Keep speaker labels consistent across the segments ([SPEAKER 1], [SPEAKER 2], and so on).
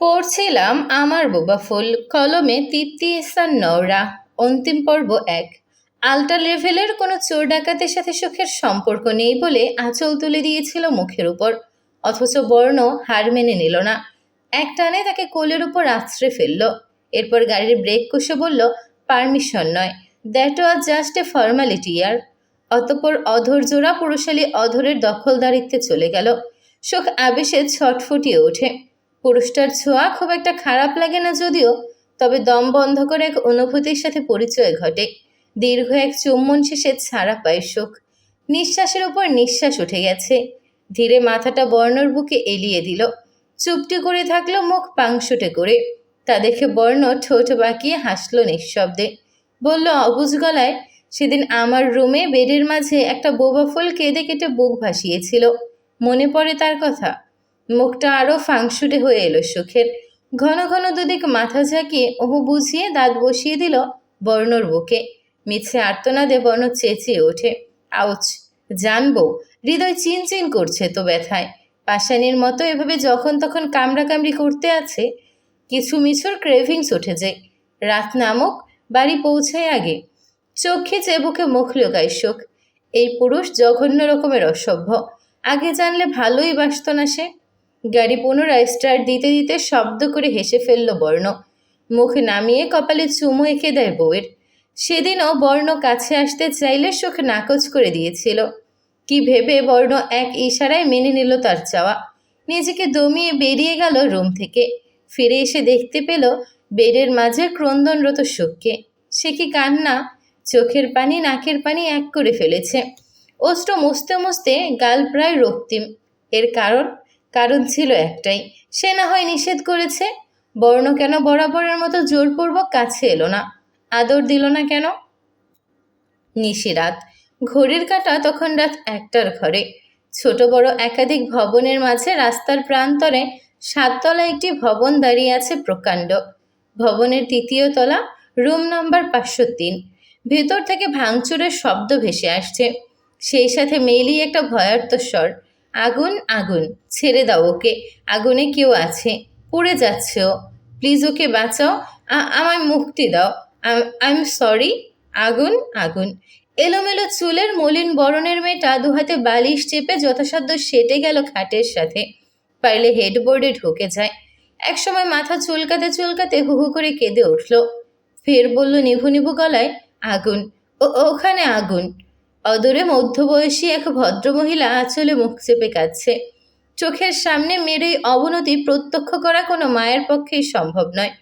[SPEAKER 1] পড়ছিলাম আমার বোবা ফুল কলমে তৃপ্তি ইহসান নওরা। অন্তিম পর্ব এক। আলটা লেভেলের কোনো চোর ডাকাতের সাথে সুখের সম্পর্ক নেই বলে আঁচল তুলে দিয়েছিল মুখের উপর, অথচ বর্ণ হার মেনে নিল না। এক টানে তাকে কোলের উপর আছড়ে ফেলল। এরপর গাড়ির ব্রেক কষে বলল, পারমিশন নয়, that was just a formality ইয়ার। অতঃপর অধর জোড়া পুরুষালী অধরের দখলদারিত্বে চলে গেল। সুখ আবেশে ছটফটিয়ে ওঠে। পুরুষটার ছোঁয়া খুব একটা খারাপ লাগে না যদিও, তবে দম বন্ধ করে এক অনুভূতির সাথে পরিচয় ঘটে। দীর্ঘ এক চুম্বন শেষে ছাড়া পায় সুখ। নিঃশ্বাসের উপর নিঃশ্বাস উঠে গেছে। ধীরে মাথাটা বর্ণর বুকে এলিয়ে দিল। চুপটি করে থাকলো, মুখ পাংশুটে করে। তা দেখে বর্ণ ঠোঁট বাঁকিয়ে হাসল নিঃশব্দে। বলল অবুঝ গলায়, সেদিন আমার রুমে বেডের মাঝে একটা বোবা ফুল কেঁদে কেটে বুক ভাসিয়েছিল, মনে পড়ে তার কথা? মুখটা আরও ফাংশুটে হয়ে এলো সুখের। ঘন ঘন দুদিক মাথা ঝাঁকিয়ে ওহু বুঝিয়ে দাঁত বসিয়ে দিল বর্ণর বুকে। মিছে আর্তনাদে বর্ণ চেঁচিয়ে ওঠে, আউচ! জানবো, হৃদয় চিনচিন করছে তো ব্যথায়। পাষাণীর মতো এভাবে যখন তখন কামড়াকামড়ি করতে আছে। কিছু মিছুর ক্রেভিংস উঠে যায়। রাত নামুক, বাড়ি পৌঁছায় আগে। চোখ খিচে বুকে মুখ লুকায় সুখ। এই পুরুষ জঘন্য রকমের অসভ্য। আগে জানলে ভালোই বাসত না সে। গাড়ি পুনরায় স্টার্ট দিতে দিতে শব্দ করে হেসে ফেলল বর্ণ। মুখ নামিয়ে কপালে চুমু এঁকে দেয় বউয়ের। সেদিনও বর্ণ কাছে আসতে চাইলে সুখ নাকচ করে দিয়েছিল। কি ভেবে বর্ণ এক ইশারায় মেনে নিল তার চাওয়া। নিজেকে দমিয়ে বেরিয়ে গেল রুম থেকে। ফিরে এসে দেখতে পেল বেডের মাঝে ক্রন্দনরত সুখকে। সে কি কান্না! চোখের পানি নাকের পানি এক করে ফেলেছে। অস্ত্র মুছতে মুছতে গাল প্রায় রক্তিম। এর কারণ ছিল একটাই, সে না হয় নিষেধ করেছে। বর্ণ কেন বরাবরের মতো জোরপূর্বক কাছে এলো না, আদর দিল না কেন? নিশিরাত। ঘড়ির কাঁটা তখন রাত 1টার ঘরে। ছোট বড় একাধিক ভবনের মাঝে রাস্তার প্রান্তরে 7তলা একটি ভবন দাঁড়িয়ে আছে প্রকাণ্ড। ভবনের 3য় তলা, রুম নাম্বার 503। ভেতর থেকে ভাঙচুরের শব্দ ভেসে আসছে, সেই সাথে মেয়েলি একটা ভয়ার্ত স্বর, আগুন আগুন, ছেড়ে দাও ওকে, আগুনে কেউ আছে, পুড়ে যাচ্ছে ও, প্লিজ ওকে বাঁচাও, আমায় মুক্তি দাও, আই এম সরি। আগুন আগুন। এলোমেলো চুলের মলিন বরণের মেয়েটা দুহাতে বালিশ চেপে যথাসাধ্য সেটে গেল খাটের সাথে। পারলে হেডবোর্ডে ঢুকে যায়। একসময় মাথা চুলকাতে চুলকাতে হু হু করে কেঁদে উঠল। ফের বলল নিভু নিভু গলায়, আগুন, ওখানে আগুন। অদূরে মধ্যবয়সী এক ভদ্রমহিলা আঁচলে মুখ চেপে কাঁদছে। চোখের সামনে মেয়ের এই অবনতি প্রত্যক্ষ করা কোনো মায়ের পক্ষেই সম্ভব নয়।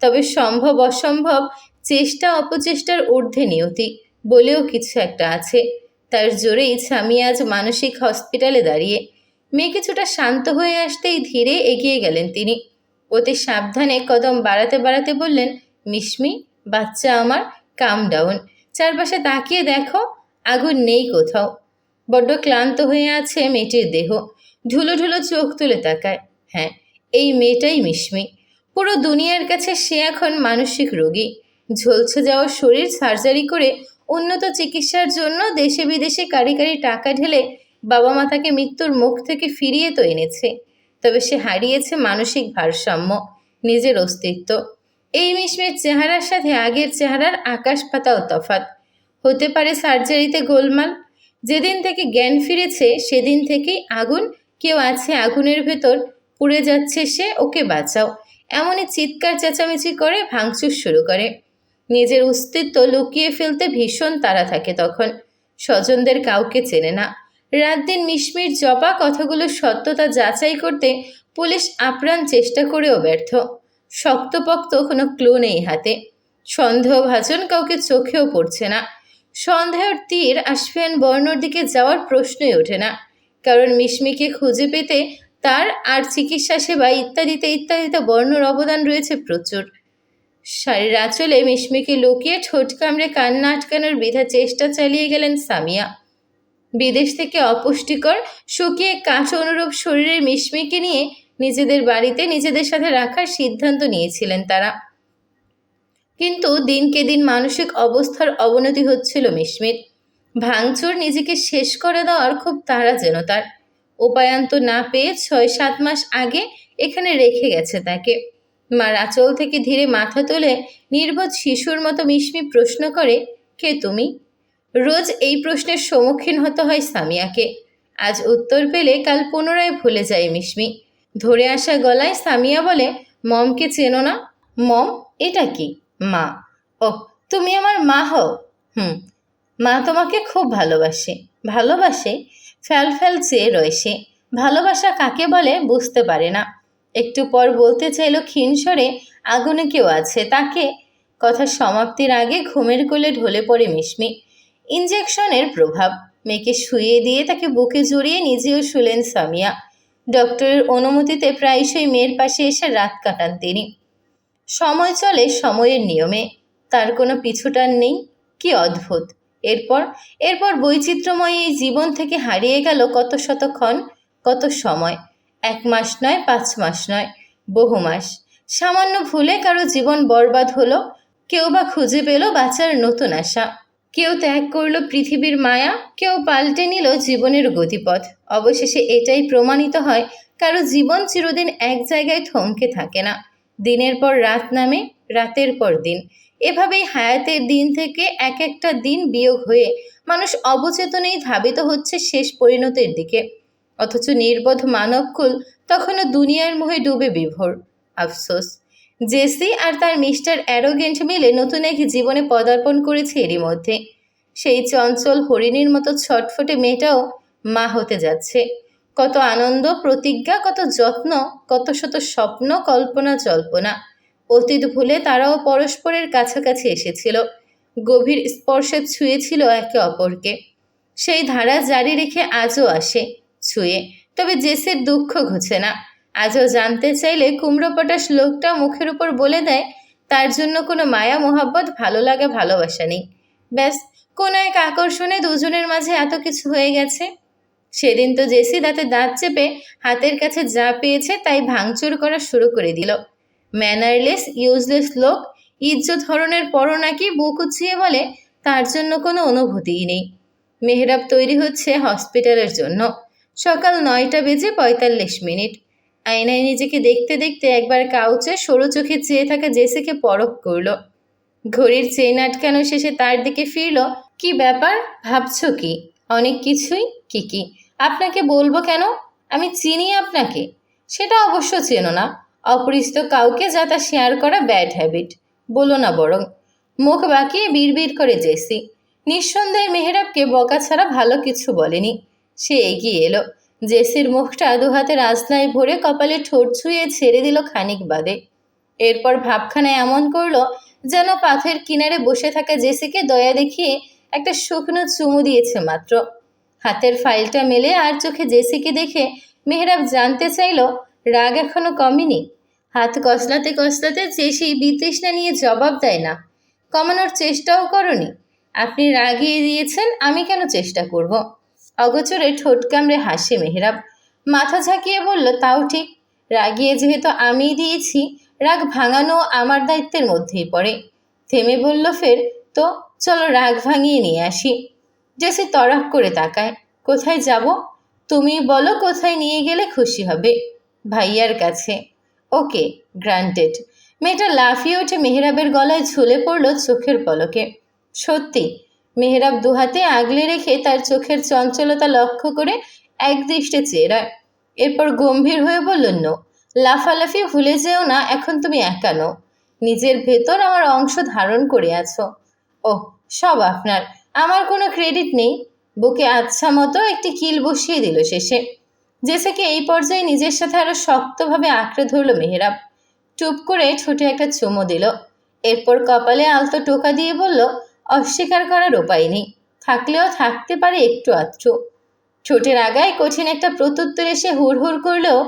[SPEAKER 1] তবে সম্ভব অসম্ভব, চেষ্টা অপচেষ্টার ঊর্ধ্বে নিয়তি বলেও কিছু একটা আছে। তার জোরেই স্বামী আজ মানসিক হসপিটালে দাঁড়িয়ে। মেয়ে কিছুটা শান্ত হয়ে আসতেই ধীরে এগিয়ে গেলেন তিনি। অতি সাবধানে কদম বাড়াতে বাড়াতে বললেন, মিশমি, বাচ্চা আমার, কাম ডাউন। চারপাশে তাকিয়ে দেখো, আগুন নেই কোথাও। বড্ড ক্লান্ত হয়ে আছে মেয়েটির দেহ। ঢুলো ঢুলো চোখ তুলে তাকায়। হ্যাঁ, এই মেয়েটাই মিশমি। পুরো দুনিয়ার কাছে সে এখন মানসিক রোগী। ঝলসে যাওয়া শরীর সার্জারি করে উন্নত চিকিৎসার জন্য দেশে বিদেশে কারি কারি টাকা ঢেলে বাবা মা তাকে মৃত্যুর মুখ থেকে ফিরিয়ে তো এনেছে। তবে সে হারিয়েছে মানসিক ভারসাম্য, নিজের অস্তিত্ব। এই মিশমির চেহারার সাথে আগের চেহারার আকাশ পাতাল তফাৎ। হতে পারে সার্জারিতে গোলমাল। যেদিন থেকে জ্ঞান ফিরেছে সেদিন থেকেই আগুন, কেউ আছে আগুনের ভেতর, পুড়ে যাচ্ছে সে, ওকে বাঁচাও, এমনই চিৎকার চেঁচামেচি করে ভাঙচুর শুরু করে। নিজের অস্তিত্ব লুকিয়ে ফেলতে ভীষণ তাড়া থাকে তখন। স্বজনদের কাউকে চেনে না। রাত দিন মিশমির জপা কথাগুলোর সত্যতা যাচাই করতে পুলিশ আপ্রাণ চেষ্টা করেও ব্যর্থ। শক্তপোক্ত কোনো ক্লু নেই হাতে। সন্দেহভাজন কাউকে চোখেও পড়ছে না। সন্দেহের তীর আসফিয়ান বর্ণর দিকে যাওয়ার প্রশ্নই ওঠে না, কারণ মিশমিকে খুঁজে পেতে তার আর চিকিৎসা সেবা ইত্যাদিতে ইত্যাদিতে বর্ণর অবদান রয়েছে প্রচুর। শাড়ির আঁচলে মিশমিকে লুকিয়ে ঠোঁট কামড়ে কান্না আটকানোর বৃথা চেষ্টা চালিয়ে গেলেন সামিয়া। বিদেশ থেকে অপুষ্টিকর, শুকিয়ে কাঁচ অনুরূপ শরীরের মিশমিকে নিয়ে নিজেদের বাড়িতে নিজেদের সাথে রাখার সিদ্ধান্ত নিয়েছিলেন তারা। কিন্তু দিনকে দিন মানসিক অবস্থার অবনতি হচ্ছিল মিশমির। ভাঙচুর নিজেকে শেষ করে দেওয়ার খুব তাড়া যেন তার। উপায়ান্ত না পেয়ে 6-7 মাস আগে এখানে রেখে গেছে তাকে। মার আঁচল থেকে ধীরে মাথা তুলে নির্বোধ শিশুর মতো মিশমি প্রশ্ন করে, কে তুমি? রোজ এই প্রশ্নের সম্মুখীন হতে হয় সামিয়াকে। আজ উত্তর পেলে কাল পুনরায় ভুলে যায় মিশমি। ধরে আসা গলায় সামিয়া বলে, মমকে চেনো না? মম? এটা কি? মা। ওহ, তুমি আমার মা হও? হুম। মা তোমাকে খুব ভালোবাসে। ভালোবাসে? ফ্যাল ফ্যাল চেয়ে রয় সে। ভালোবাসা কাকে বলে বুঝতে পারে না। একটু পর বলতে চাইল ক্ষীণ স্বরে, আগুনে কেউ আছে তাকে। কথা সমাপ্তির আগে ঘুমের কোলে ঢলে পড়ে মিশমি। ইঞ্জেকশনের প্রভাব। মেয়েকে শুইয়ে দিয়ে তাকে বুকে জড়িয়ে নিজেও শুলেন সামিয়া। ডক্টরের অনুমতিতে প্রায়শই মেয়ের পাশে এসে রাত কাটান তিনি। সময় চলে সময়ের নিয়মে, তার কোনো পিছুটান নেই। কি অদ্ভুত! এরপর এরপর বৈচিত্র্যময় এই জীবন থেকে হারিয়ে গেল কত শতক্ষণ, কত সময়। 1 মাস নয়, 5 মাস নয়, বহু মাস। সামান্য ভুলে কারো জীবন বরবাদ হলো। কেউ বা খুঁজে পেল বাঁচার নতুন আশা, কেউ ত্যাগ করল পৃথিবীর মায়া, কেউ পাল্টে নিল জীবনের গতিপথ। অবশেষে এটাই প্রমাণিত হয়, কারো জীবন চিরদিন এক জায়গায় থমকে থাকে না। দিনের পর রাত নামে, রাতের পর দিন। এভাবেই হায়াতের দিন থেকে এক একটা দিন বিয়োগ হয়ে মানুষ অবচেতনেই ধাবিত হচ্ছে শেষ পরিণতির দিকে। অথচ নির্বোধ মানবকুল তখনও দুনিয়ার মোহে ডুবে বিভোর। আফসোস, জেসি আর তার মিস্টার অ্যারোগেন্ট মিলে নতুন এক জীবনে পদার্পণ করেছে এরই মধ্যে। সেই চঞ্চল হরিণীর মতো ছটফটে মেয়েটাও মা হতে যাচ্ছে। কত আনন্দ, প্রতিজ্ঞা, কত যত্ন, কত শত স্বপ্ন, কল্পনা জল্পনা। অতীত ভুলে তারাও পরস্পরের কাছাকাছি এসেছিল, গভীর স্পর্শে ছুঁয়েছিল একে অপরকে। সেই ধারা জারি রেখে আজও আসে ছুঁয়ে। তবে জেসির দুঃখ ঘুছে না। আজও জানতে চাইলে কুমড়ো পটাশ লোকটা মুখের উপর বলে দেয়, তার জন্য কোনো মায়া মোহাব্বত, ভালো লাগা, ভালোবাসা নেই। ব্যাস, কোনো এক আকর্ষণে দুজনের মাঝে এত কিছু হয়ে গেছে। সেদিন তো জেসি দাঁতে দাঁত চেপে হাতের কাছে যা পেয়েছে তাই ভাঙচুর করা শুরু করে দিল। ম্যানারলেস, ইউজলেস লোক। ইজ্জত হরণের পরও নাকি বুক উঁচিয়ে বলে তার জন্য কোনো অনুভূতিই নেই। মেহরাব তৈরি হচ্ছে হসপিটালের জন্য। সকাল 9টা বেজে 45 মিনিট। আয়নায় নিজেকে দেখতে দেখতে একবার কাউচে সরু চোখে চেয়ে থাকা জেসিকে পরখ করল। ঘড়ির চেইন আটকানো শেষে তার দিকে ফিরল। কি ব্যাপার, ভাবছো কি? অনেক কিছুই। কি কি? আপনাকে বলবো কেন? আমি চিনি আপনাকে। সেটা অবশ্য চেনো না। অপরিচিত কাউকে যা তা শেয়ার করা ব্যাড হ্যাবিট। বলো না বরং। মুখ বাঁকিয়ে বিড়বিড় করে জেসি। নিঃসন্দেহে মেহরাবকে বকা ছাড়া ভালো কিছু বলেনি। সে এগিয়ে এলো। জেসির মুখটা দুহাতের আজনায় ভরে কপালে ঠোঁট ছুঁয়ে ছেড়ে দিল খানিক বাদে। এরপর ভাবখানা এমন করলো যেন পাথের কিনারে বসে থাকা জেসিকে দয়া দেখিয়ে একটা শুকনো চুমু দিয়েছে মাত্র। হাতের ফাইলটা মেলে আর চোখে জেসিকে দেখে মেহরাব জানতে চাইল, রাগ এখনো কমেনি? হাত কসলাতে কসলাতে জেসি বিতৃষ্ণা নিয়ে জবাব দেয়, না। কমানোর চেষ্টাও করনি। আপনি রাগিয়ে দিয়েছেন, আমি কেন চেষ্টা করব? অগোচরে ঠোঁট কামড়ে হাসে মেহরাব। মাথা ঝাঁকিয়ে বলল, তাও ঠিক। রাগিয়ে যেহেতু আমিই দিয়েছি, রাগ ভাঙানো আমার দায়িত্বের মধ্যেই পড়ে। থেমে বলল ফের, তো চলো রাগ ভাঙিয়ে নিয়ে আসি। জেসি তড়াক করে তাকায়। কোথায় যাব? তুমি বলো, কোথায় নিয়ে গেলে খুশি হবে? ভাইয়ার কাছে। ওকে, গ্রান্টেড। মেয়েটা লাফিয়ে উঠে মেহরাবের গলায় ঝুলে পড়ল চোখের পলকে। সত্যি? মেহরাব দুহাতে আগলে রেখে তার চোখের চঞ্চলতা লক্ষ্য করে একদৃষ্টে চেয়ে রয়। এরপর গম্ভীর হয়ে বলল, নো। লাফালাফি ভুলে যেও না, এখন তুমি একা নও। নিজের ভেতর আমার অংশ ধারণ করে আছো। ওহ, সব আপনার, আমার কোনো ক্রেডিট নেই। বুকে আচ্ছা মতো একটি কিল বসিয়ে দিল শেষে। জেসিকে এই পর্যায়ে নিজের সাথে আরো শক্তভাবে আঁকড়ে ধরল মেহরাব। চুপ করে ঠোঁটে একটা চুমো দিল। এরপর কপালে আলতো টোকা দিয়ে বলল, অস্বীকার করার উপায় নেই, থাকলেও থাকতে পারে একটু আধটু। ঠোঁটের আগায় কঠিন একটা প্রত্যুত্তর এসে হুড়হুড় করলেও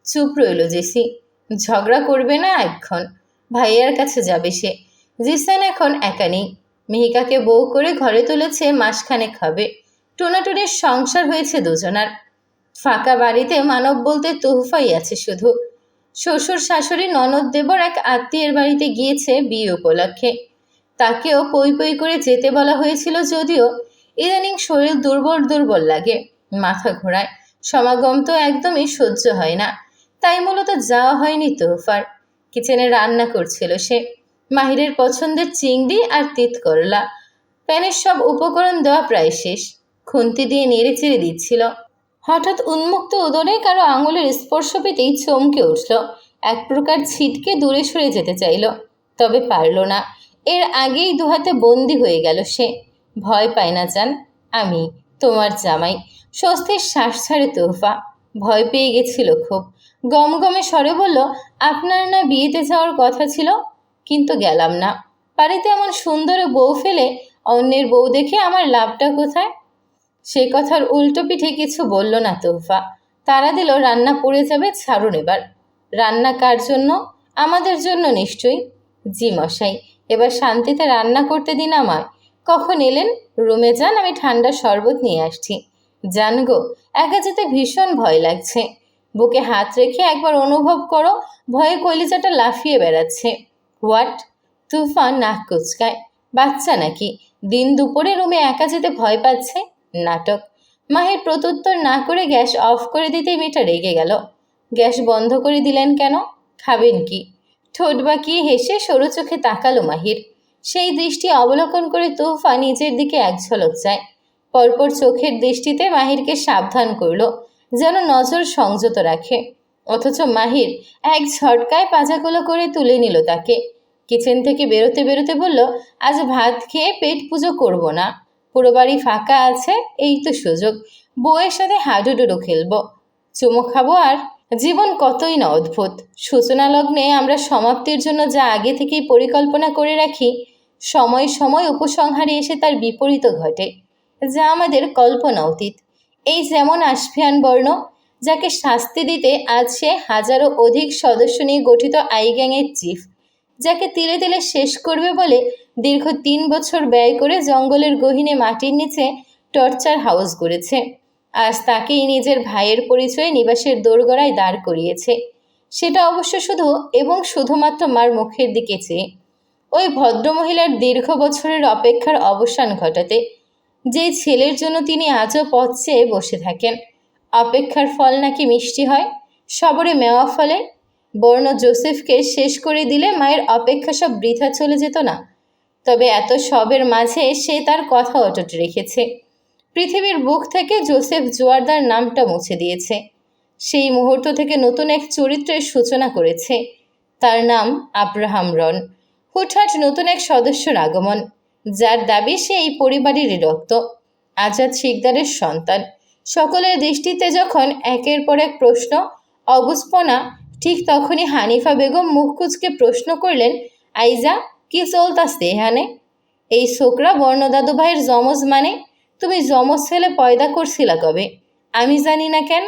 [SPEAKER 1] চুপ রইল জেসি। ঝগড়া করবে না এক্ষণ। ভাইয়ার কাছে যাবে সে। জিসান এখন একা নেই। মিহিকাকে বউ করে ঘরে তুলেছে, মাসখানেক হবে। টোনাটুনির সংসার হয়েছে দুজনার। ফাঁকা বাড়িতে মানব বলতে তোহফাই আছে শুধু। শ্বশুর শাশুড়ি ননদ দেবর এক আত্মীয়ের বাড়িতে গিয়েছে বিয়ে উপলক্ষে। তাকেও পই পই করে যেতে বলা হয়েছিল, যদিও ইদানিং শরীর দুর্বল দুর্বল লাগে, মাথা ঘোরায়। সমাগম তো একদমই সহ্য হয় না। তাই মূলত যাওয়া হয়নি তোহফার। কিচেনে রান্না করছিল সে। মাহিরের পছন্দের চিংড়ি আর তিত করলা। প্যানের সব উপকরণ দেওয়া প্রায় শেষ। খুন্তি দিয়ে নেড়ে চেড়ে দিচ্ছিল। হঠাৎ উন্মুক্ত উদরে কারো আঙুলের স্পর্শ পেতেই চমকে উঠল। এক প্রকার ছিটকে দূরে সরে যেতে চাইল, তবে পারল না। এর আগেই দুহাতে বন্দি হয়ে গেল সে। ভয় পায় না জান, আমি তোমার জামাই। স্বস্তির শ্বাস ছাড়ে তোহফা। ভয় পেয়ে গেছিল খুব। গমগমে স্বরে বলল, আপনার না বিয়েতে যাওয়ার কথা ছিল? কিন্তু গেলাম না। বাড়িতে এমন সুন্দর বউ ফেলে অন্যের বউ দেখে আমার লাভটা কোথায়? সে কথার উল্টো পিঠে কিছু বলল না তোহফা। তারা দিল, রান্না পড়ে যাবে, ছাড়ুন এবার। রান্না কার জন্য? আমাদের জন্য নিশ্চয়ই। জি মশাই, এবার শান্তিতে রান্না করতে দিন আমায়। কখন এলেন? রুমে যান, আমি ঠান্ডা শরবত নিয়ে আসছি। জান গো, একা যেতে ভীষণ ভয় লাগছে। বুকে হাত রেখে একবার অনুভব করো, ভয়ে কলিজাটা লাফিয়ে বেড়াচ্ছে। হোয়াট? তুফান নাক কুচকায়। বাচ্চা নাকি? দিন দুপুরে রুমে একা যেতে ভয় পাচ্ছে? নাটক। মাহির প্রত্যুত্তর না করে গ্যাস অফ করে দিতেই মেয়েটা রেগে গেল। গ্যাস বন্ধ করে দিলেন কেন? খাবেন কি? ঠোঁট বাঁকিয়ে হেসে সরু চোখে তাকালো মাহির। সেই দৃষ্টি অবলোকন করে তুফা নিজের দিকে এক ঝলক চায়। পরপর চোখের দৃষ্টিতে মাহিরকে সাবধান করল, যেন নজর সংযত রাখে। অথচ মাহির এক ঝটকায় পাজাগুলো করে তুলে নিল তাকে। কিচেন থেকে বেরোতে বেরোতে বলল, আজ ভাত খেয়ে পেট পুজো করব না। পুরো বাড়ি ফাঁকা আছে, এই তো সুযোগ। বউয়ের সাথে হাডুডুডু খেলবো, চুমো খাবো, আর জীবন কতই না অদ্ভুত। সূচনা লগ্নে আমরা সমাপ্তির জন্য যা আগে থেকেই পরিকল্পনা করে রাখি, সময় সময় উপসংহারে এসে তার বিপরীত ঘটে, যা আমাদের কল্পনা অতীত। এই যেমন আসফিয়ান বর্ণ, যাকে শাস্তি দিতে আজ সে হাজারো অধিক সদস্য নিয়ে গঠিত আই গ্যাংয়ের চিফ, যাকে তিলে তিলে শেষ করবে বলে দীর্ঘ 3 বছর ব্যয় করে জঙ্গলের গহীনে মাটির নিচে টর্চার হাউস গড়েছে। আজ তাকেই নিজের ভাইয়ের পরিচয়ে নিবাসের দোরগোড়ায় দাঁড় করিয়েছে। সেটা অবশ্য শুধু এবং শুধুমাত্র মার মুখের দিকে চেয়ে। ওই ভদ্রমহিলার দীর্ঘ বছরের অপেক্ষার অবসান ঘটাতে, যেই ছেলের জন্য তিনি আজও পথ চেয়ে বসে থাকেন। অপেক্ষার ফল নাকি মিষ্টি হয়, সবরে মেওয়া ফলে। বর্ণ জোসেফকে শেষ করে দিলে মায়ের অপেক্ষা সব বৃথা চলে যেত না? তবে এত সবের মাঝে সে তার কথা অটুট রেখেছে। পৃথিবীর বুক থেকে জোসেফ জোয়ারদার নামটা মুছে দিয়েছে। সেই মুহূর্ত থেকে নতুন এক চরিত্রের সূচনা করেছে। তার নাম আব্রাহাম রন। হুটহাট নতুন এক সদস্যর আগমন, যার দাবি সে এই পরিবারেরই রক্ত। আজাদ শিকদারের সন্তান। সকলের দৃষ্টিতে যখন একের পর এক প্রশ্ন, অবুঝপনা, ঠিক তখনই হানিফা বেগম মুখ কুচকে প্রশ্ন করলেন, আইজা, কি চলতাছে এখানে? এই ছোকরা বর্ণদাদু ভাইয়ের জমজ মানে? তুমি জমজ ছেলে পয়দা করছিলা কবে? আমি জানি না কেন?